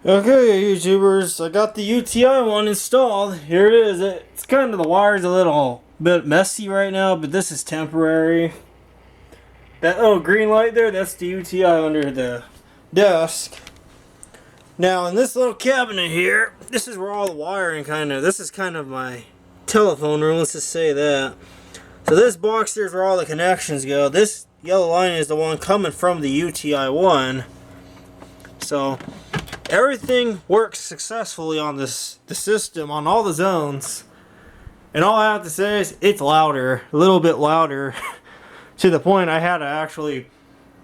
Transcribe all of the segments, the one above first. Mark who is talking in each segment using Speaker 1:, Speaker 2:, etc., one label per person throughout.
Speaker 1: Okay, YouTubers, I got the UTI1 installed. Here it is. It's kind of, the wire's a little bit messy right now, but this is temporary. That little green light there, that's the UTI under the desk. Now, in this little cabinet here, this is where all the wiring this is kind of my telephone room, let's just say that. So this box there's where all the connections go. This yellow line is the one coming from the UTI1. So everything works successfully on the system, on all the zones. And all I have to say is it's louder, a little bit louder, to the point I had to actually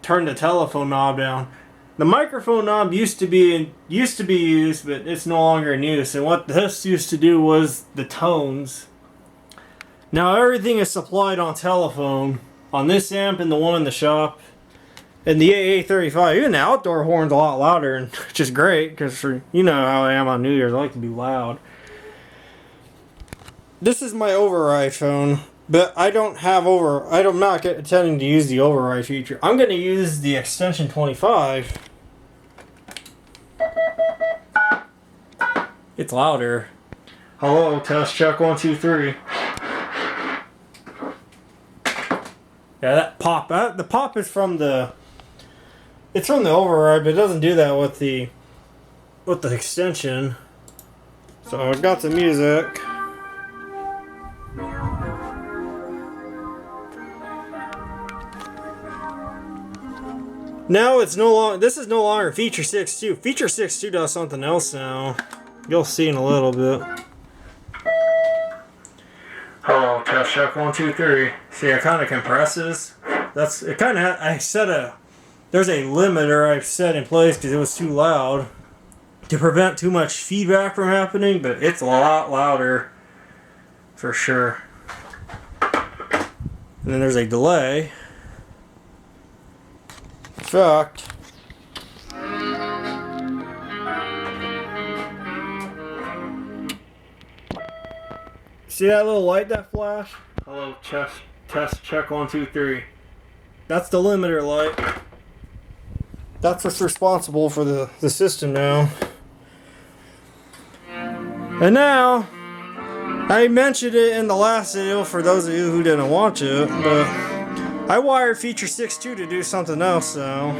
Speaker 1: turn the telephone knob down. The microphone knob used to be used, but it's no longer in use. And what this used to do was the tones. Now everything is supplied on telephone, on this amp and the one in the shop. And the AA35, even the outdoor horn's a lot louder, and which is great, because you know how I am on New Year's, I like to be loud. This is my override phone, but I'm not intending to use the override feature. I'm going to use the extension 25. It's louder. Hello, test check 1 2 3. Yeah, that pop. The pop is from the. It's from the override, but it doesn't do that with the extension. So I got the music. Now it's no longer. This is no longer Feature 6.2. Feature 6.2 does something else now. You'll see in a little bit. Hello, test check 1 2 3. See, it kind of compresses. That's it. There's a limiter I've set in place because it was too loud to prevent too much feedback from happening, but it's a lot louder for sure. And then there's a delay. In fact, see that little light that flash? Hello, test check 1 2 3. That's the limiter light. That's what's responsible for the system now. And now, I mentioned it in the last video for those of you who didn't watch it, but I wired Feature 6.2 to do something else now.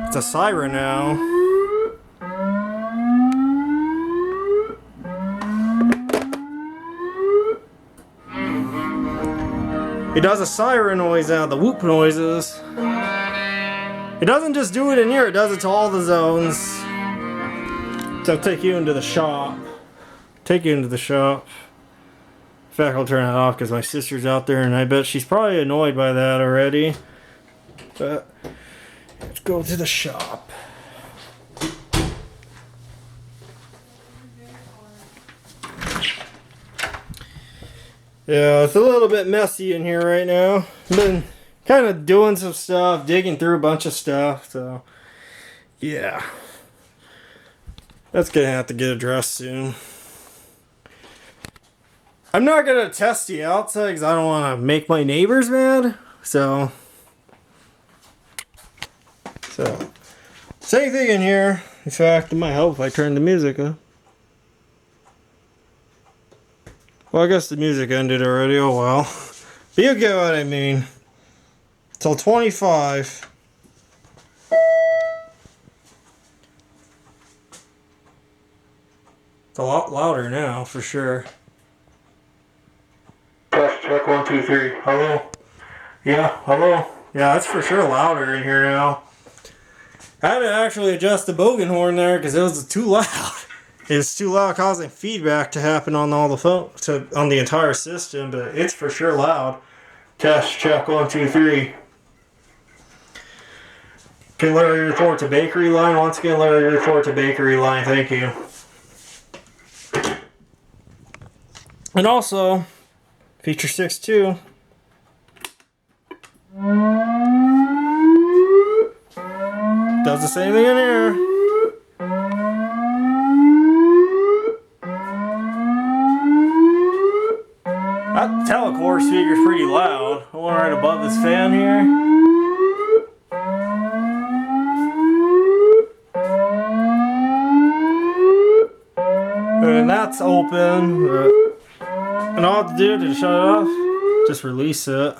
Speaker 1: It's a siren now. It does a siren noise now, the whoop noises. It doesn't just do it in here, it does it to all the zones. So I'll take you into the shop. In fact, I'll turn it off because my sister's out there and I bet she's probably annoyed by that already. But let's go to the shop. Yeah, it's a little bit messy in here right now. I've been kind of doing some stuff, digging through a bunch of stuff, so yeah. That's gonna have to get addressed soon. I'm not gonna test the outside because I don't want to make my neighbors mad, so same thing in here. In fact, it might help if I turn the music up. Well, I guess the music ended already, oh well. But you get what I mean. Till 25. It's a lot louder now, for sure. Test check 1 2 3. Hello? Yeah, hello? Yeah, it's for sure louder in here now. I had to actually adjust the Bogen horn there because it was too loud. It's too loud, causing feedback to happen on all the on the entire system, but it's for sure loud. Test check 1 2 3. Can Larry report to bakery line? Once again, Larry report to bakery line. Thank you. And also, Feature 6.2. Does the same thing in here. That telecore speaker's pretty loud. The one right above this fan here. that's open. And all I have to do to shut it off, just release it.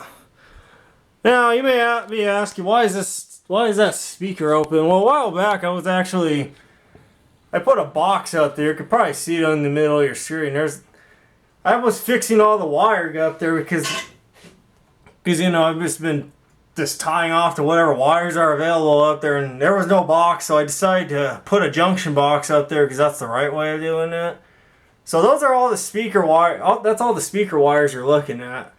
Speaker 1: Now you may be asking, why is that speaker open? Well, a while back I put a box out there. You could probably see it in the middle of your screen. I was fixing all the wiring up there because you know, I've just been tying off to whatever wires are available up there, and there was no box, so I decided to put a junction box up there because that's the right way of doing it. So those are all the speaker wire. That's all the speaker wires you're looking at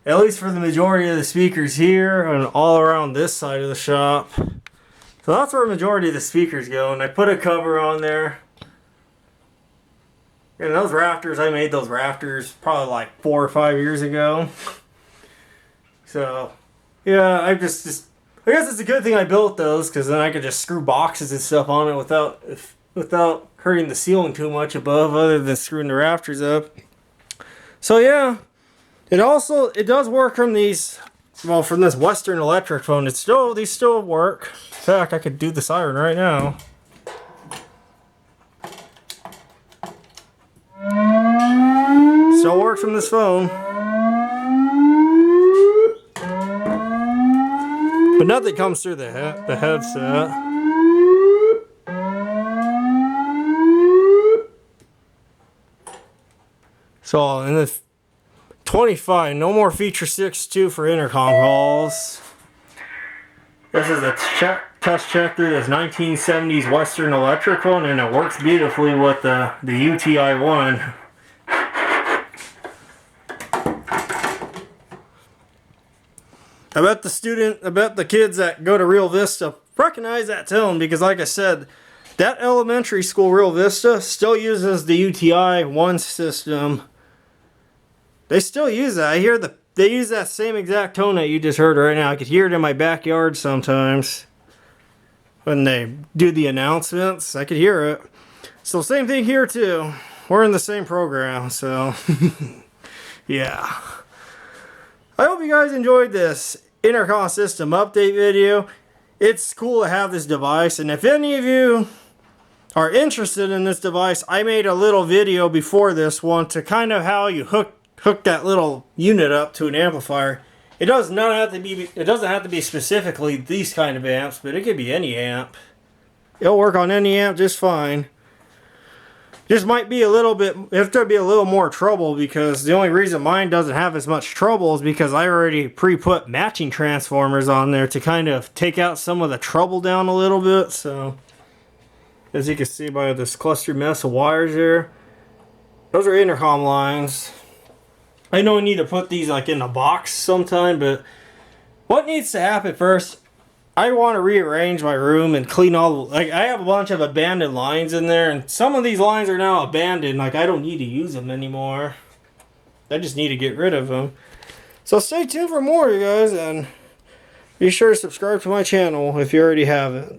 Speaker 1: least for the majority of the speakers here and all around this side of the shop. So that's where the majority of the speakers go, and I put a cover on there. And those rafters, I made those rafters probably like 4 or 5 years ago. So, yeah, I guess it's a good thing I built those, because then I could just screw boxes and stuff on it without hurting the ceiling too much above, other than screwing the rafters up. So yeah, it does work from these. Well, from this Western Electric phone, these still work. In fact, I could do the siren right now. Still works from this phone. But nothing comes through the headset. So, in the 25, no more feature 6.2 for intercom calls. This is a test check through this 1970s Western Electric phone, and it works beautifully with the UTI1. I bet the kids that go to Real Vista recognize that tone, because like I said, that elementary school, Real Vista, still uses the UTI1 system. They still use that. They use that same exact tone that you just heard right now. I could hear it in my backyard sometimes. When they do the announcements, I could hear it. So same thing here too. We're in the same program, so yeah. I hope you guys enjoyed this intercom system update video. It's cool to have this device, and if any of you are interested in this device, I made a little video before this one to kind of how you hook that little unit up to an amplifier. It doesn't have to be specifically these kind of amps, but it could be any amp. It'll work on any amp just fine. Just might be a little more trouble, because the only reason mine doesn't have as much trouble is because I already pre-put matching transformers on there to kind of take out some of the trouble down a little bit. So, as you can see by this clustered mess of wires there, those are intercom lines. I know I need to put these like in a box sometime, but what needs to happen first, I want to rearrange my room and clean all I have a bunch of abandoned lines in there, and some of these lines are now abandoned. Like, I don't need to use them anymore. I just need to get rid of them. So stay tuned for more, you guys, and be sure to subscribe to my channel if you already haven't.